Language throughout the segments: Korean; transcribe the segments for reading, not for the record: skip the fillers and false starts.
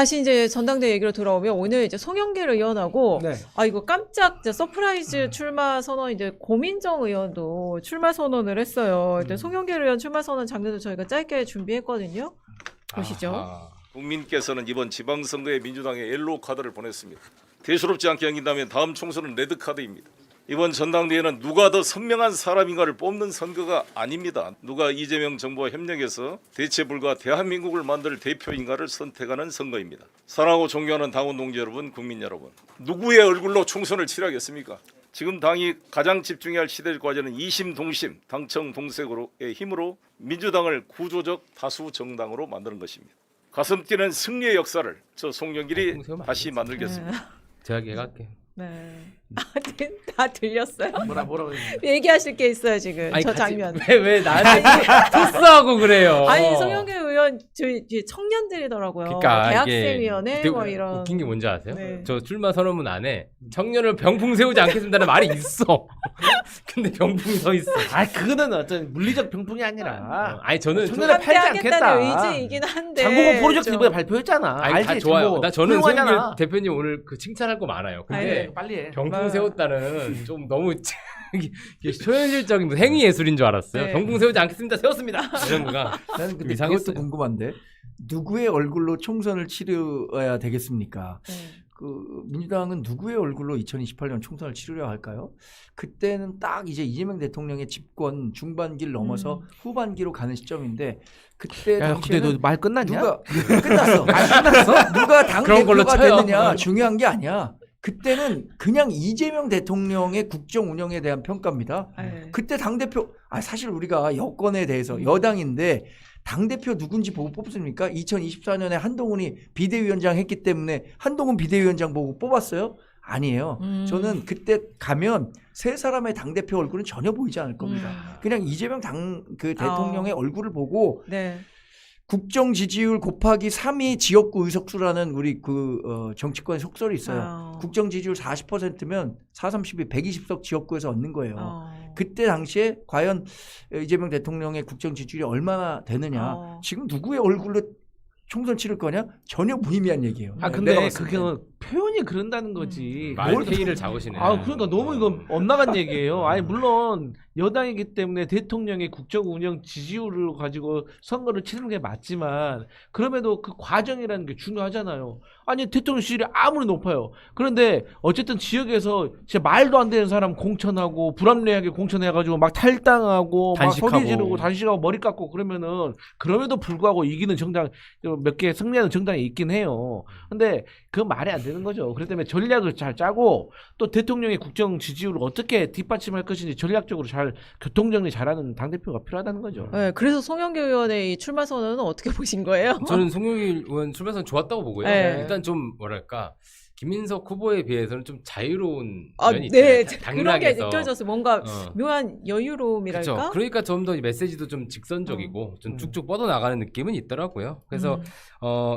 다시 이제 전당대 얘기로 돌아오면 오늘 이제 송영길 의원하고 네. 이거 깜짝 서프라이즈 출마 선언 이제 고민정 의원도 출마 선언을 했어요. 일단 송영길 의원 출마 선언 장면도 저희가 짧게 준비했거든요. 보시죠. 국민께서는 이번 지방선거에 민주당에 옐로우 카드를 보냈습니다. 대수롭지 않게 여긴다면 다음 총선은 레드 카드입니다. 이번 전당대회는 누가 더 선명한 사람인가를 뽑는 선거가 아닙니다. 누가 이재명 정부와 협력해서 대체 불가 대한민국을 만들 대표인가를 선택하는 선거입니다. 사랑하고 존경하는 당원 동지 여러분, 국민 여러분, 누구의 얼굴로 총선을 치르겠습니까? 지금 당이 가장 집중해야 할 시대 과제는 이심동심, 당청 동색으로의 힘으로 민주당을 구조적 다수 정당으로 만드는 것입니다. 가슴 뛰는 승리의 역사를 저 송영길이 다시 만들겠습니다. 제가 얘기할게요. 네. 다 들렸어요? 뭐라고 얘기하실 게 있어요 지금 아니, 저 장면. 왜 나한테 토스하고 그래요? 아니 송영길 의원 저희 청년들이더라고요. 그러니까 대학생위원회 뭐 이런. 웃긴 게 뭔지 아세요? 네. 저 출마 선언문 안에 청년을 병풍 세우지 않겠습니다는 말이 있어. 근데 병풍이 서 있어. 그거는 어떤 물리적 병풍이 아니라 아니 저는 청년을 팔지 않겠다. 하겠다는 의지이긴 한데. 장보고 프로젝트 좀- 이번에 발표했잖아. 아니 알지? 다 좋아요. 장보고. 저는 훌륭하잖아. 송영길 대표님 오늘 그 칭찬할 거 많아요. 근데 아니, 빨리 해. 병풍 네. 세웠다는 좀 너무 이게 초현실적인 무슨 행위 예술인 줄 알았어요. 네. 병풍 세우지 않겠습니다. 세웠습니다. 이런 거가 나는 근데 이상했어요. 그것도 궁금한데 누구의 얼굴로 총선을 치러야 되겠습니까? 네. 그 민주당은 누구의 얼굴로 2028년 총선을 치르려 할까요? 그때는 딱 이제 이재명 대통령의 집권 중반기를 넘어서 후반기로 가는 시점인데 그때 야, 근데 당시에는 너 말 끝났냐? 누가 끝났어? 끝났어? 누가 당 그런 걸로 대표가 쳐요. 됐느냐 중요한 게 아니야. 그때는 그냥 이재명 대통령의 국정 운영에 대한 평가입니다. 네. 그때 당대표 사실 우리가 여권에 대해서 여당인데 당대표 누군지 보고 뽑습니까? 2024년에 한동훈이 비대위원장 했기 때문에 한동훈 비대위원장 보고 뽑았어요? 아니에요. 저는 그때 가면 세 사람의 당대표 얼굴은 전혀 보이지 않을 겁니다. 그냥 이재명 대통령의 얼굴을 보고 네. 국정 지지율 곱하기 3이 지역구 의석수라는 우리 정치권의 속설이 있어요. 국정 지지율 40%면 4, 30이 120석 지역구에서 얻는 거예요. 그때 당시에 과연 이재명 대통령의 국정 지지율이 얼마나 되느냐. 지금 누구의 얼굴로 총선 치를 거냐? 전혀 무의미한 얘기예요. 내가 근데 봤을 그게 때. 표현이 그런다는 거지. 말페이를 잡으시네. 그러니까 너무 이건 엇나간 얘기예요. 아니 물론 여당이기 때문에 대통령의 국정 운영 지지율을 가지고 선거를 치르는 게 맞지만 그럼에도 그 과정이라는 게 중요하잖아요. 아니 대통령 지지율이 아무리 높아요. 그런데 어쨌든 지역에서 진짜 말도 안 되는 사람 공천하고 불합리하게 공천해가지고 막 탈당하고 단식하고. 막 소리 지르고 단식하고 머리 깎고 그러면은 그럼에도 불구하고 이기는 정당 몇 개 승리하는 정당이 있긴 해요. 근데 그 말이 안 되는 거죠. 그렇기 때문에 전략을 잘 짜고 또 대통령의 국정 지지율을 어떻게 뒷받침할 것인지 전략적으로 잘 교통정리 잘하는 당대표가 필요하다는 거죠. 네, 그래서 송영길 의원의 이 출마 선언은 어떻게 보신 거예요? 저는 송영길 의원 출마 선언 좋았다고 보고요. 네. 일단 좀 뭐랄까 김민석 후보에 비해서는 좀 자유로운 면이 네, 있잖아요. 그런 게 당락에서. 느껴졌어요. 뭔가 어. 묘한 여유로움이랄까? 그렇죠. 그러니까 좀 더 메시지도 좀 직선적이고 좀 쭉쭉 뻗어나가는 느낌은 있더라고요. 그래서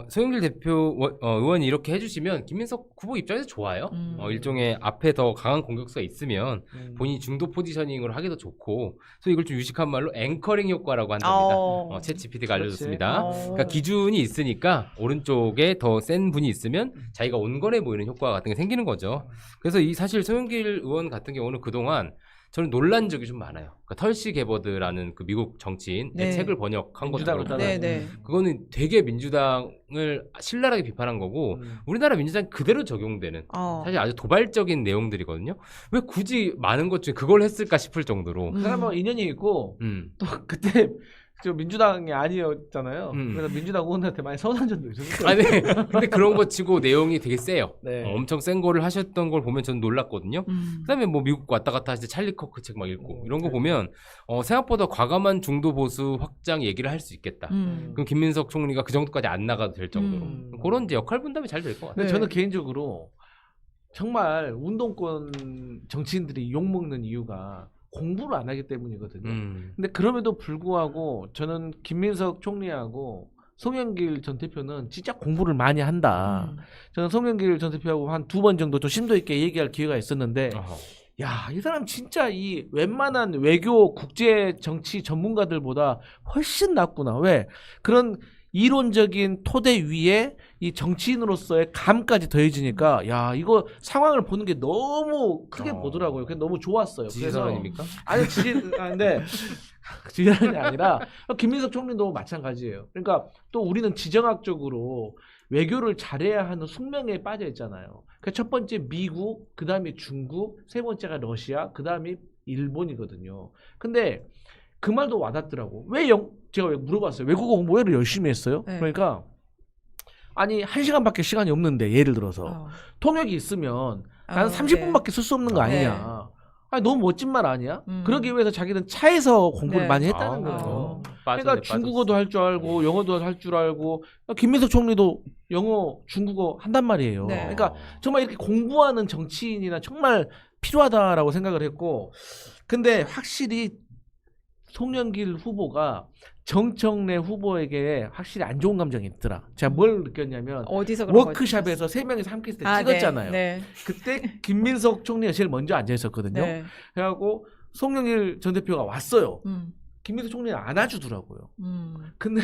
송영길 대표 의원이 이렇게 해주시면 김민석 후보 입장에서 좋아요. 일종의 앞에 더 강한 공격수가 있으면 본인이 중도 포지셔닝을 하기도 좋고, 그래서 이걸 좀 유식한 말로 앵커링 효과라고 한답니다. 챗 GPT가 알려줬습니다. 그러니까 기준이 있으니까 오른쪽에 더 센 분이 있으면 자기가 온건해 보이는 효과 같은 게 생기는 거죠. 그래서 이 사실 송영길 의원 같은 경우는 그동안 저는 논란 적이 좀 많아요. 그러니까 털시 게버드라는 그 미국 정치인의 네. 책을 번역한 민주당을 것처럼 네. 그거는 되게 민주당을 신랄하게 비판한 거고 우리나라 민주당 그대로 적용되는 사실 아주 도발적인 내용들이거든요. 왜 굳이 많은 것 중에 그걸 했을까 싶을 정도로 그 사람은 인연이 있고 또 그때 저 민주당이 아니었잖아요. 그래서 민주당 의원한테 많이 서운한 적도 있었어요. 아니 근데 그런 거 치고 내용이 되게 세요. 네. 엄청 센 거를 하셨던 걸 보면 저는 놀랐거든요. 그다음에 뭐 미국 왔다 갔다 하실 때 찰리 커크 책 막 읽고 이런 거 보면 생각보다 과감한 중도 보수 확장 얘기를 할 수 있겠다. 그럼 김민석 총리가 그 정도까지 안 나가도 될 정도로 그런 이제 역할 분담이 잘 될 것 같아요. 근데 저는 개인적으로 정말 운동권 정치인들이 욕먹는 이유가 공부를 안 하기 때문이거든요. 근데 그럼에도 불구하고 저는 김민석 총리하고 송영길 전 대표는 진짜 공부를 많이 한다. 저는 송영길 전 대표하고 한 2번 정도 좀 심도 있게 얘기할 기회가 있었는데 야, 이 사람 진짜 이 웬만한 외교 국제 정치 전문가들보다 훨씬 낫구나. 왜? 그런 이론적인 토대 위에 이 정치인으로서의 감까지 더해지니까 야 이거 상황을 보는 게 너무 크게 보더라고요. 그게 너무 좋았어요. 지지선언입니까? 아니 근데 지지선언이 아니라 김민석 총리도 마찬가지예요. 그러니까 또 우리는 지정학적으로 외교를 잘해야 하는 숙명에 빠져 있잖아요. 그러니까 첫 번째 미국, 그 다음에 중국, 세 번째가 러시아, 그 다음에 일본이거든요. 근데 그 말도 와닿더라고. 제가 물어봤어요. 외국어 공부 왜 열심히 했어요? 네. 그러니까 아니 1시간밖에 시간이 없는데 예를 들어서 통역이 있으면 나는 30분밖에 쓸 수 없는 거 아니냐. 아니, 너무 멋진 말 아니야? 그러기 위해서 자기는 차에서 공부를 네. 많이 했다는 거예요. 빠졌네, 그러니까 중국어도 할 줄 알고 영어도 할 줄 알고 김민석 총리도 영어, 중국어 한단 말이에요. 네. 그러니까 정말 이렇게 공부하는 정치인이나 정말 필요하다라고 생각을 했고 근데 확실히 송영길 후보가 정청래 후보에게 확실히 안 좋은 감정이 있더라. 제가 뭘 느꼈냐면 어디서 그런 워크샵에서 세 명이서 함께 있을 때 아, 찍었잖아요. 네. 그때 김민석 총리가 제일 먼저 앉아 있었거든요. 네. 그래갖고 송영길 전 대표가 왔어요. 음. 김민석 총리는 안아주더라고요. 음. 근데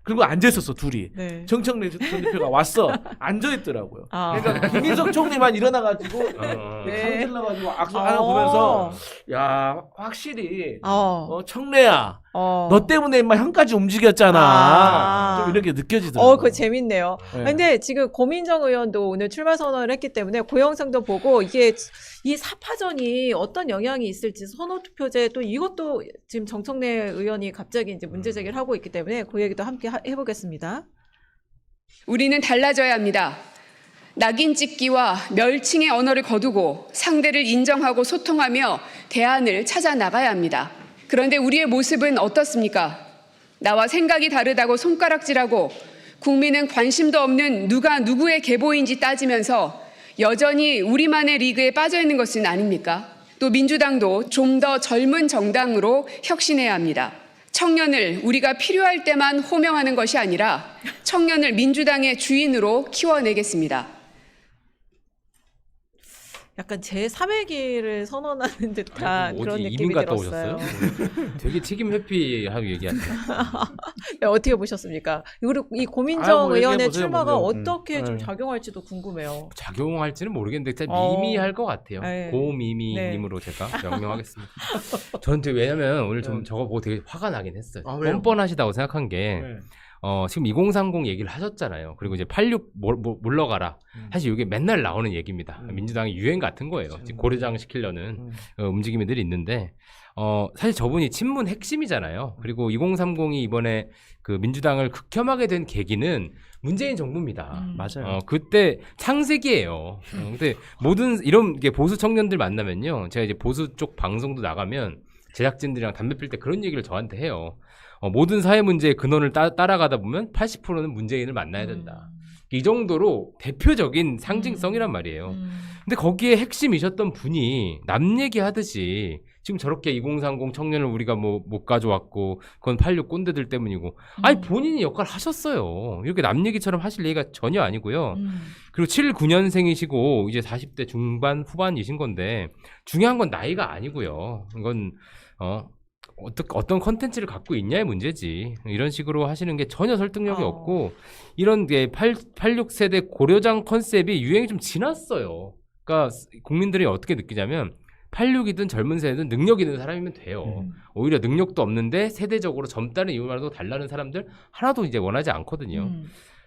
그리고 앉아 있었어 둘이. 네. 정청래 전 대표가 왔어 앉아 있더라고요. 아. 그러니까 김민석 총리만 일어나가지고 네. 강질러가지고 악수 하나 보면서 야 확실히 청래야 너 때문에 인마 형까지 움직였잖아. 좀 이렇게 느껴지더라고요. 그거 재밌네요. 네. 근데 지금 고민정 의원도 오늘 출마 선언을 했기 때문에 그 영상도 보고 이게 이 사파전이 어떤 영향이 있을지 선호투표제 또 이것도 지금 정청래 의원이 갑자기 이제 문제 제기를 하고 있기 때문에 그 얘기도 함께 해보겠습니다. 우리는 달라져야 합니다. 낙인 찍기와 멸칭의 언어를 거두고 상대를 인정하고 소통하며 대안을 찾아 나가야 합니다. 그런데 우리의 모습은 어떻습니까? 나와 생각이 다르다고 손가락질하고 국민은 관심도 없는 누가 누구의 계보인지 따지면서 여전히 우리만의 리그에 빠져 있는 것은 아닙니까? 또 민주당도 좀 더 젊은 정당으로 혁신해야 합니다. 청년을 우리가 필요할 때만 호명하는 것이 아니라 청년을 민주당의 주인으로 키워내겠습니다. 약간 제3의 길을 선언하는 듯한 그런 이민 느낌이 갔다 들었어요. 오셨어요? 되게 책임 회피하고 얘기하세요. 네, 어떻게 보셨습니까? 그리고 이 고민정 의원의 얘기해보세요, 출마가 먼저. 어떻게 좀 네. 작용할지도 궁금해요. 작용할지는 모르겠는데 일단 어. 미미할 것 같아요. 네. 고미미님으로 제가 명명하겠습니다. 저는 되게 왜냐면 오늘 좀 저거 보고 되게 화가 나긴 했어요. 아, 왜요? 뻔뻔하시다고 생각한 게 네. 지금 2030 얘기를 하셨잖아요. 그리고 이제 86 물러가라. 사실 이게 맨날 나오는 얘기입니다. 민주당의 유행 같은 거예요. 지금 고려장 시키려는 움직임이 늘 있는데 사실 저분이 친문 핵심이잖아요. 그리고 2030이 이번에 그 민주당을 극혐하게 된 계기는 문재인 정부입니다. 맞아요. 그때 창세기예요. 근데 모든 이런 게 보수 청년들 만나면요. 제가 이제 보수 쪽 방송도 나가면 제작진들이랑 담배 필 때 그런 얘기를 저한테 해요. 모든 사회 문제의 근원을 따라가다 보면 80%는 문재인을 만나야 된다. 이 정도로 대표적인 상징성이란 말이에요. 근데 거기에 핵심이셨던 분이 남 얘기하듯이 지금 저렇게 2030 청년을 우리가 뭐 못 가져왔고 그건 86 꼰대들 때문이고 아니 본인이 역할 하셨어요. 이렇게 남 얘기처럼 하실 얘기가 전혀 아니고요. 그리고 79년생이시고 이제 40대 중반 후반이신 건데 중요한 건 나이가 아니고요. 이건 어떤 컨텐츠를 갖고 있냐의 문제지. 이런 식으로 하시는 게 전혀 설득력이 없고 이런 게 86세대 고려장 컨셉이 유행이 좀 지났어요. 그러니까 국민들이 어떻게 느끼냐면 86이든 젊은 세대든 능력 있는 사람이면 돼요. 오히려 능력도 없는데 세대적으로 젊다는 이유만으로 달라는 사람들 하나도 이제 원하지 않거든요.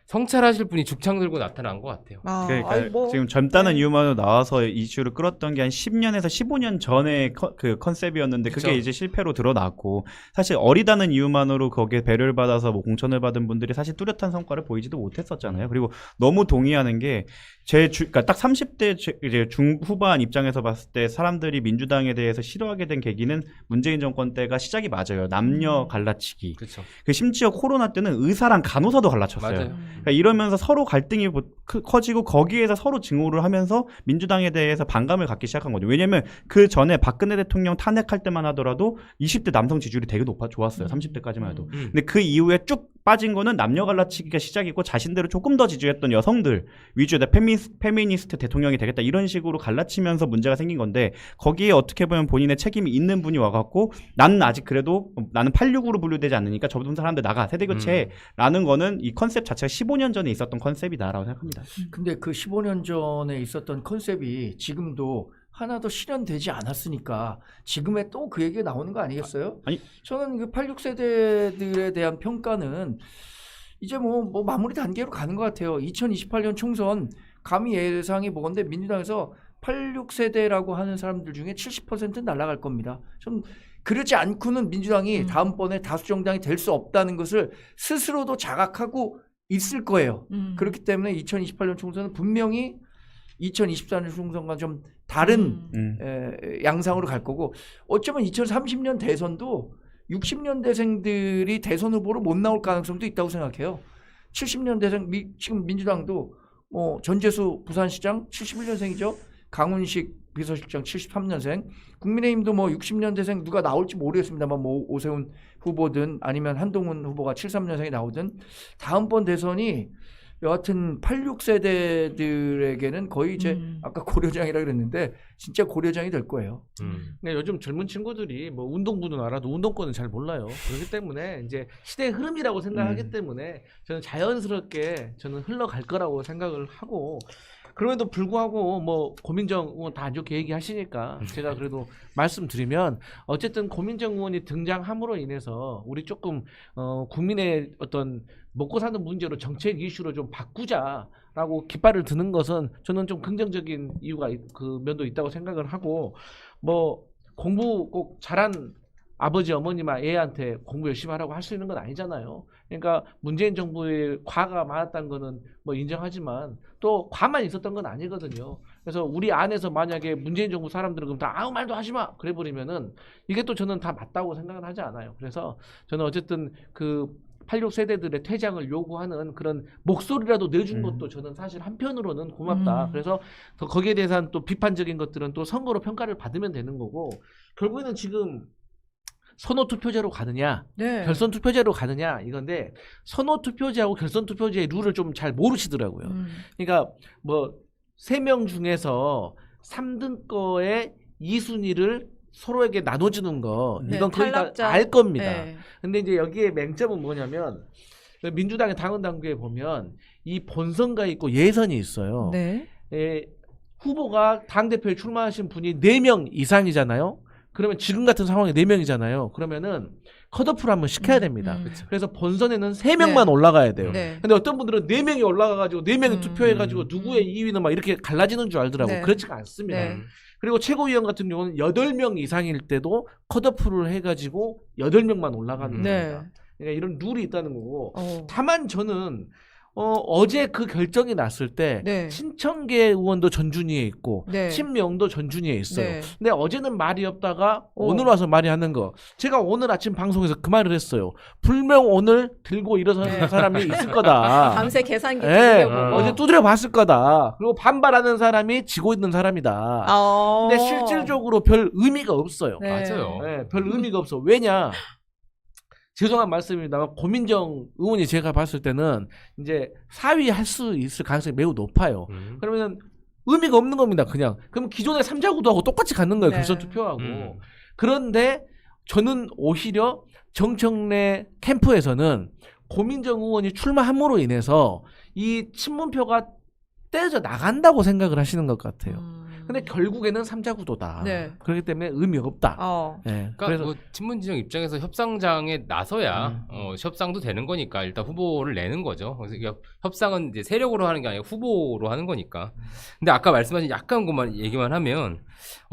성찰하실 분이 죽창 들고 나타난 것 같아요. 그러니까 지금 젊다는 이유만으로 나와서 이슈를 끌었던 게 한 10년에서 15년 전에 그 컨셉이었는데 그게 그쵸. 이제 실패로 드러났고 사실 어리다는 이유만으로 거기에 배려를 받아서 뭐 공천을 받은 분들이 사실 뚜렷한 성과를 보이지도 못했었잖아요. 그리고 너무 동의하는 게 그러니까 딱 30대 이제 중후반 입장에서 봤을 때 사람들이 민주당에 대해서 싫어하게 된 계기는 문재인 정권 때가 시작이 맞아요. 남녀 갈라치기. 그렇죠. 그 심지어 코로나 때는 의사랑 간호사도 갈라쳤어요. 맞아요. 그러니까 이러면서 서로 갈등이 커지고 거기에서 서로 증오를 하면서 민주당에 대해서 반감을 갖기 시작한 거죠. 왜냐하면 그 전에 박근혜 대통령 탄핵할 때만 하더라도 20대 남성 지지율이 되게 좋았어요. 30대까지만 해도. 근데 그 이후에 쭉 빠진 거는 남녀 갈라치기가 시작이고 자신들을 조금 더 지지했던 여성들 위주의 페미니스트 대통령이 되겠다 이런 식으로 갈라치면서 문제가 생긴 건데 거기에 어떻게 보면 본인의 책임이 있는 분이 와갖고 나는 아직 그래도 나는 86으로 분류되지 않으니까 저분 사람들 나가 세대교체라는 거는 이 컨셉 자체가 15년 전에 있었던 컨셉이다라고 생각합니다. 근데 그 15년 전에 있었던 컨셉이 지금도 하나도 실현되지 않았으니까 지금에 또 그 얘기가 나오는 거 아니겠어요? 아니 저는 그 86세대들에 대한 평가는 이제 뭐 마무리 단계로 가는 것 같아요. 2028년 총선 감히 예상이 보건데 민주당에서 86세대라고 하는 사람들 중에 70%는 날아갈 겁니다. 좀 그렇지 않고는 민주당이 다음번에 다수 정당이 될 수 없다는 것을 스스로도 자각하고 있을 거예요. 그렇기 때문에 2028년 총선은 분명히 2024년 총선과 좀 다른 양상으로 갈 거고 어쩌면 2030년 대선도 60년대생들이 대선 후보로 못 나올 가능성도 있다고 생각해요. 70년대생 지금 민주당도 전재수 부산시장 71년생이죠. 강훈식 비서실장 73년생, 국민의힘도 60년대생 누가 나올지 모르겠습니다만 오세훈 후보든 아니면 한동훈 후보가 73년생이 나오든 다음번 대선이 여하튼 86세대들에게는 거의 이제 아까 고려장이라 그랬는데 진짜 고려장이 될 거예요. 근데 요즘 젊은 친구들이 뭐 운동부는 알아도 운동권은 잘 몰라요. 그렇기 때문에 이제 시대의 흐름이라고 생각하기 때문에 저는 자연스럽게 저는 흘러갈 거라고 생각을 하고 그럼에도 불구하고 뭐 고민정 의원 다 안 좋게 얘기하시니까 제가 그래도 말씀드리면 어쨌든 고민정 의원이 등장함으로 인해서 우리 조금 국민의 어떤 먹고 사는 문제로 정책 이슈로 좀 바꾸자라고 깃발을 드는 것은 저는 좀 긍정적인 이유가 그 면도 있다고 생각을 하고 뭐 공부 꼭 잘한 아버지 어머니만 애한테 공부 열심히 하라고 할 수 있는 건 아니잖아요. 그러니까 문재인 정부의 과가 많았다는 거는 뭐 인정하지만 또 과만 있었던 건 아니거든요. 그래서 우리 안에서 만약에 문재인 정부 사람들은 그럼 다 아무 말도 하지 마 그래 버리면은 이게 또 저는 다 맞다고 생각은 하지 않아요. 그래서 저는 어쨌든 그 86세대들의 퇴장을 요구하는 그런 목소리라도 내준 것도 저는 사실 한편으로는 고맙다. 그래서 더 거기에 대해서는 또 비판적인 것들은 또 선거로 평가를 받으면 되는 거고 결국에는 지금 선호투표제로 가느냐 결선투표제로 가느냐 이건데 선호투표제하고 결선투표제의 룰을 좀 잘 모르시더라고요. 그러니까 뭐 3명 중에서 3등 거에 2순위를 서로에게 나눠주는 거 이건 거의 다 알 겁니다. 근데 이제 여기에 맹점은 뭐냐면 민주당의 당원 당규에 보면 이 본선가 있고 예선이 있어요. 후보가 당대표에 출마하신 분이 4명 이상이잖아요. 그러면 지금 같은 상황에 4명이잖아요. 그러면은 컷오프를 한번 시켜야 됩니다. 그래서 본선에는 3명만 올라가야 돼요. 근데 어떤 분들은 4명이 올라가가지고 4명이 투표해가지고 누구의 2위는 막 이렇게 갈라지는 줄 알더라고요. 그렇지가 않습니다. 그리고 최고위원 같은 경우는 8명 이상일 때도 컷오프를 해가지고 8명만 올라가는 겁니다. 그러니까 이런 룰이 있다는 거고. 다만 저는 어제 그 결정이 났을 때 신청계 의원도 전준위에 있고 친명도 전준위에 있어요. 근데 어제는 말이 없다가 오늘 와서 말이 하는 거. 제가 오늘 아침 방송에서 그 말을 했어요. 분명 오늘 들고 일어서는 사람이 있을 거다. 밤새 계산기 두드려보고. 어제 두드려 봤을 거다. 그리고 반발하는 사람이 지고 있는 사람이다. 근데 실질적으로 별 의미가 없어요. 맞아요. 별 의미가 없어. 왜냐? 죄송한 말씀입니다만 고민정 의원이 제가 봤을 때는 이제 4위 할 수 있을 가능성이 매우 높아요. 그러면 의미가 없는 겁니다. 그냥. 그럼 기존의 3자 구도하고 똑같이 갖는 거예요. 결선 투표하고. 그런데 저는 오히려 정청래 캠프에서는 고민정 의원이 출마함으로 인해서 이 친문표가 떼져 나간다고 생각을 하시는 것 같아요. 근데 결국에는 3자 구도다. 그렇기 때문에 의미가 없다. 그러니까 그래서 뭐 친문진영 입장에서 협상장에 나서야 협상도 되는 거니까 일단 후보를 내는 거죠. 그래서 협상은 이제 세력으로 하는 게 아니라 후보로 하는 거니까. 근데 아까 말씀하신 약간 것만 얘기만 하면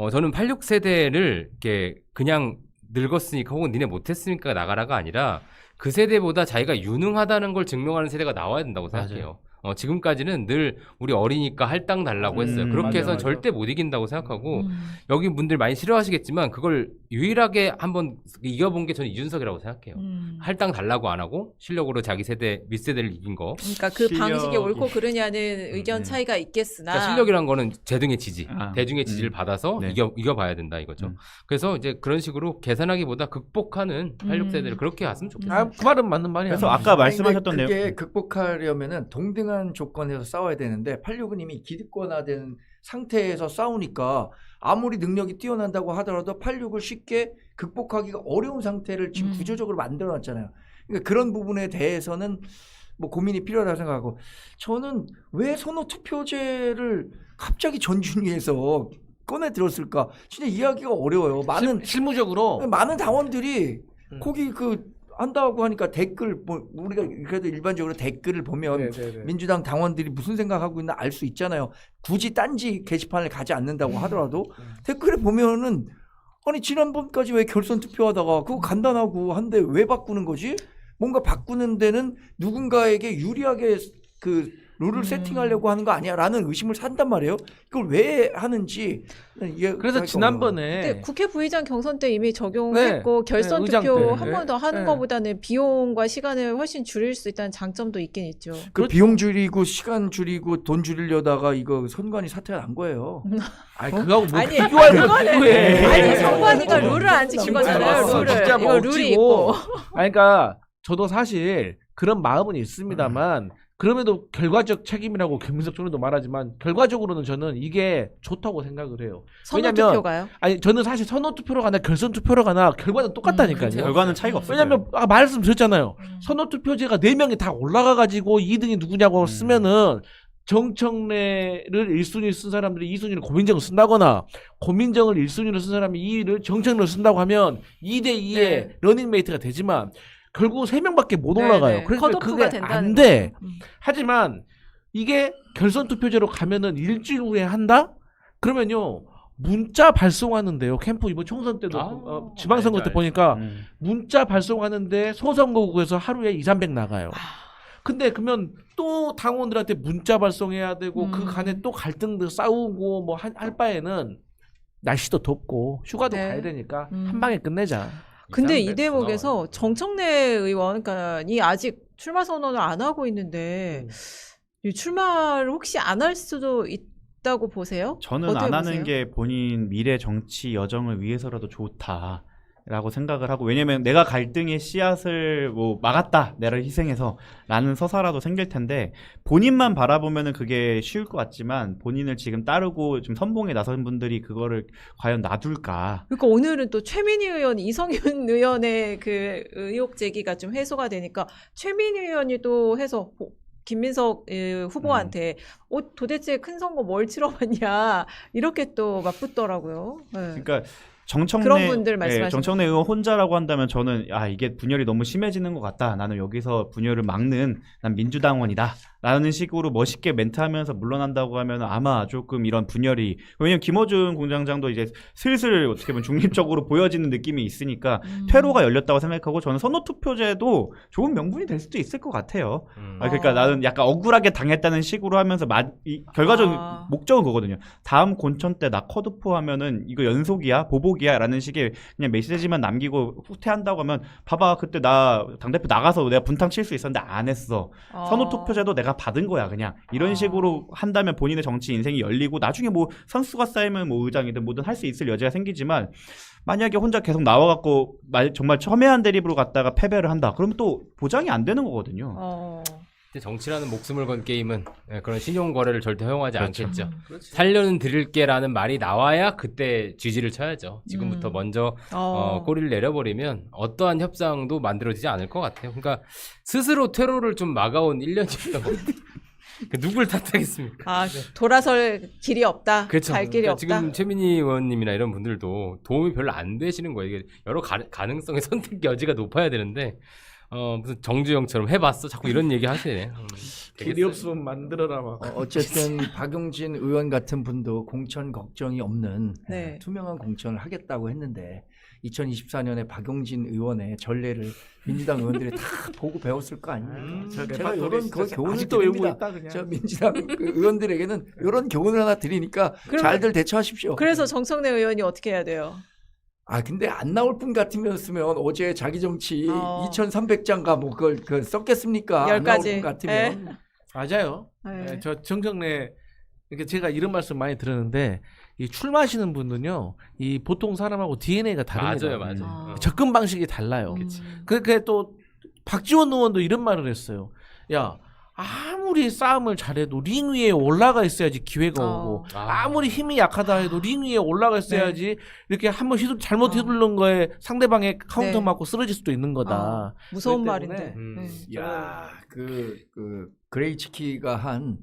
저는 86세대를 이렇게 그냥 늙었으니까 혹은 니네 못했으니까 나가라가 아니라 그 세대보다 자기가 유능하다는 걸 증명하는 세대가 나와야 된다고 생각해요. 지금까지는 늘 우리 어리니까 할당 달라고 했어요. 그렇게 해서 맞아. 절대 못 이긴다고 생각하고 여기 분들 많이 싫어하시겠지만 그걸 유일하게 한번 이겨본 게 저는 이준석이라고 생각해요. 할당 달라고 안 하고 실력으로 자기 세대 윗세대를 이긴 거. 그러니까 그 방식이 실력이- 옳고 그르냐는 의견 차이가 있겠으나 그러니까 실력이란 거는 대중의 지지, 아. 대중의 지지를 받아서 네. 이겨봐야 된다 이거죠. 그래서 이제 그런 식으로 계산하기보다 극복하는 86세대를 그렇게 갔으면 좋겠어요. 아, 그 말은 맞는 말이야. 그래서 아까 말씀하셨던 그게 내용 극복하려면은 동등한 조건에서 싸워야 되는데 86은 이미 기득권화된 상태에서 싸우니까 아무리 능력이 뛰어난다고 하더라도 86을 쉽게 극복하기가 어려운 상태를 지금 구조적으로 만들어놨잖아요. 그러니까 그런 부분에 대해서는 뭐 고민이 필요하다고 생각하고 저는 왜 선호 투표제를 갑자기 전준위에서 꺼내 들었을까? 진짜 이해하기가 어려워요. 실무적으로 많은 당원들이 음. 거기 한다고 하니까 댓글 뭐 우리가 그래도 일반적으로 댓글을 보면 민주당 당원들이 무슨 생각하고 있나 알 수 있잖아요. 굳이 딴지 게시판을 가지 않는다고 하더라도 댓글에 보면은 아니 지난번까지 왜 결선 투표하다가 그거 간단하고 한데 왜 바꾸는 거지? 뭔가 바꾸는 데는 누군가에게 유리하게 그 룰을 세팅하려고 하는 거 아니야라는 의심을 산단 말이에요. 그걸 왜 하는지 이게 그래서 지난번에 근데 국회 부의장 경선 때 이미 적용했고 결선 네, 의장 투표 때. 한 번 더 하는 네. 것보다는 비용과 시간을 훨씬 줄일 수 있다는 장점도 있긴 있죠. 그 비용 줄이고 시간 줄이고 돈 줄이려다가 이거 선관위 사태가 난 거예요. 아니 그거하고 뭐 아니, 비교할 거 그거는- 비교해. 아니 선관위가 룰을 안 지킨 거잖아요. 맞어. 룰을 진짜 뭐 이거 룰이 억지고. 있고. 아니, 그러니까 저도 사실 그런 마음은 있습니다만 그럼에도 결과적 책임이라고 김민석 총리도 말하지만 결과적으로는 저는 이게 좋다고 생각을 해요. 선호 왜냐면 투표가요? 아니 저는 사실 선호 투표로 가나 결선 투표로 가나 결과는 똑같다니까요. 결과는 차이가 없어요. 왜냐면 아까 말씀드렸잖아요. 선호 투표제가 4명이 다 올라가가지고 2등이 누구냐고 쓰면은 정청래를 1순위 쓴 사람들이 2순위를 고민정을 쓴다거나 고민정을 1순위로 쓴 사람이 2위를 정청래를 쓴다고 하면 2대2의 네. 러닝메이트가 되지만 결국 3명밖에 못 네, 올라가요. 네. 그러니까 컷오프가 그게 된다는 안 돼. 거죠. 하지만 이게 결선 투표제로 가면은 일주일 후에 한다? 그러면요. 문자 발송하는데요. 캠프 이번 총선 때도 지방선거 때 알죠, 보니까 문자 발송하는데 소선거구에서 하루에 200~300 나가요. 근데 그러면 또 당원들한테 문자 발송해야 되고 그 간에 또 갈등도 싸우고 뭐 할 바에는 날씨도 덥고 휴가도 네. 가야 되니까 한 방에 끝내자. 근데 이 200 대목에서 정청래 의원이 아직 출마 선언을 안 하고 있는데 이 출마를 혹시 안 할 수도 있다고 보세요? 저는 어떻게 안 하는 보세요? 게 본인 미래 정치 여정을 위해서라도 좋다라고 생각을 하고 왜냐면 내가 갈등의 씨앗을 뭐 막았다 내가 희생해서 라는 서사라도 생길 텐데 본인만 바라보면은 그게 쉬울 것 같지만 본인을 지금 따르고 지금 선봉에 나선 분들이 그거를 과연 놔둘까 그러니까 오늘은 또 최민희 의원, 이성윤 의원의 그 의혹 제기가 좀 해소가 되니까 최민희 의원이 또 해서 김민석 후보한테 도대체 큰 선거 뭘 치러봤냐 이렇게 또 맞붙더라고요. 네. 그러니까 정청래 그런 분들 말씀하시는 정청래 의원 혼자라고 한다면 저는 이게 분열이 너무 심해지는 것 같다. 나는 여기서 분열을 막는 난 민주당원이다. 라는 식으로 멋있게 멘트하면서 물러난다고 하면 아마 조금 이런 분열이 왜냐면 김어준 공장장도 이제 슬슬 어떻게 보면 중립적으로 보여지는 느낌이 있으니까 퇴로가 열렸다고 생각하고 저는 선호투표제도 좋은 명분이 될 수도 있을 것 같아요. 그러니까 나는 약간 억울하게 당했다는 식으로 하면서 결과적인 목적은 그거거든요. 다음 본천 때 나 컷오프 하면은 이거 연속이야 보복이야 라는 식의 그냥 메시지만 남기고 후퇴한다고 하면 봐봐 그때 나 당대표 나가서 내가 분탕 칠 수 있었는데 안 했어. 선호투표제도 내가 받은 거야 그냥 이런 식으로 한다면 본인의 정치 인생이 열리고 나중에 뭐 선수가 쌓이면 뭐 의장이든 뭐든 할 수 있을 여지가 생기지만 만약에 혼자 계속 나와갖고 정말 첨예한 대립으로 갔다가 패배를 한다 그러면 또 보장이 안 되는 거거든요. 정치라는 목숨을 건 게임은 그런 신용 거래를 절대 허용하지 않겠죠. 그렇지. 살려는 드릴게라는 말이 나와야 그때 지지를 쳐야죠. 지금부터 먼저 꼬리를 내려버리면 어떠한 협상도 만들어지지 않을 것 같아요. 그러니까 스스로 퇴로를 좀 막아온 1년이었던 것 같아요. 누굴 탓하겠습니까? 돌아설 길이 없다. 그렇죠. 갈 길이 없다. 지금 최민희 의원님이나 이런 분들도 도움이 별로 안 되시는 거예요. 이게 여러 가능성의 선택 여지가 높아야 되는데 무슨 정주영처럼 해봤어? 자꾸 이런 얘기 하시네. 길이 없으면 만들어라 막. 어쨌든 박용진 의원 같은 분도 공천 걱정이 없는 네. 투명한 공천을 하겠다고 했는데 2024년에 박용진 의원의 전례를 민주당 의원들이 다 보고 배웠을 거 아닙니까? 제가 이런 교훈을 아직도 외우고 드립니다. 있다 그냥. 저 민주당 그 의원들에게는 이런 교훈을 하나 드리니까 그러면- 잘들 대처하십시오. 그래서 정청래 의원이 어떻게 해야 돼요? 아 근데 안 나올 분 같으면 어제 자기 정치 2,300장가 뭐 그걸 썼겠습니까? 안 나올 10가지. 분 같으면 맞아요. 네. 예, 저 정청래 그러니까 제가 이런 말씀 많이 들었는데 이 출마하시는 분은요, 이 보통 사람하고 DNA가 다릅니다. 맞아요. 접근 방식이 달라요. 그러니까 또 박지원 의원도 이런 말을 했어요. 야, 아무리 싸움을 잘해도 링 위에 올라가 있어야지 기회가 오고 아무리 힘이 약하다 해도 링 위에 올라가 있어야지 이렇게 한번 잘못 휘두른 거에 상대방의 카운터 네. 맞고 쓰러질 수도 있는 거다. 무서운 그렇기 때문에 말인데. 네. 야, 그 그레이치키가 한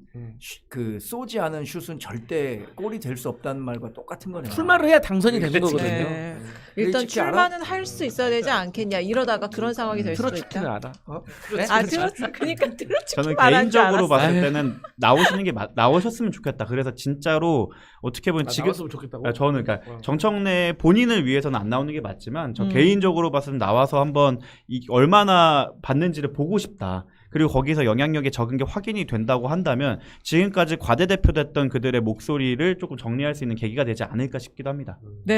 그 쏘지 않은 슛은 절대 골이 될 수 없다는 말과 똑같은 거네요. 출마를 해야 당선이 되는 그렇지. 거거든요. 네. 일단 그레이치키 알아? 출마는 할 수 있어야 되지 않겠냐. 이러다가 그런 상황이 될 수도 트로츠키는 있다. 알아. 아, 그러니까 트로츠키 저는 말한 줄 개인적으로 알았어. 봤을 때는 나오시는 게 나오셨으면 좋겠다. 그래서 진짜로 어떻게 보면 지금 나왔으면 좋겠다고. 저는 그러니까 정청래 본인을 위해서는 안 나오는 게 맞지만 저 음. 개인적으로 봤을 때 나와서 한번 얼마나 받는지를 보고 싶다. 그리고 거기서 영향력이 적은 게 확인이 된다고 한다면 지금까지 과대대표됐던 그들의 목소리를 조금 정리할 수 있는 계기가 되지 않을까 싶기도 합니다. 네.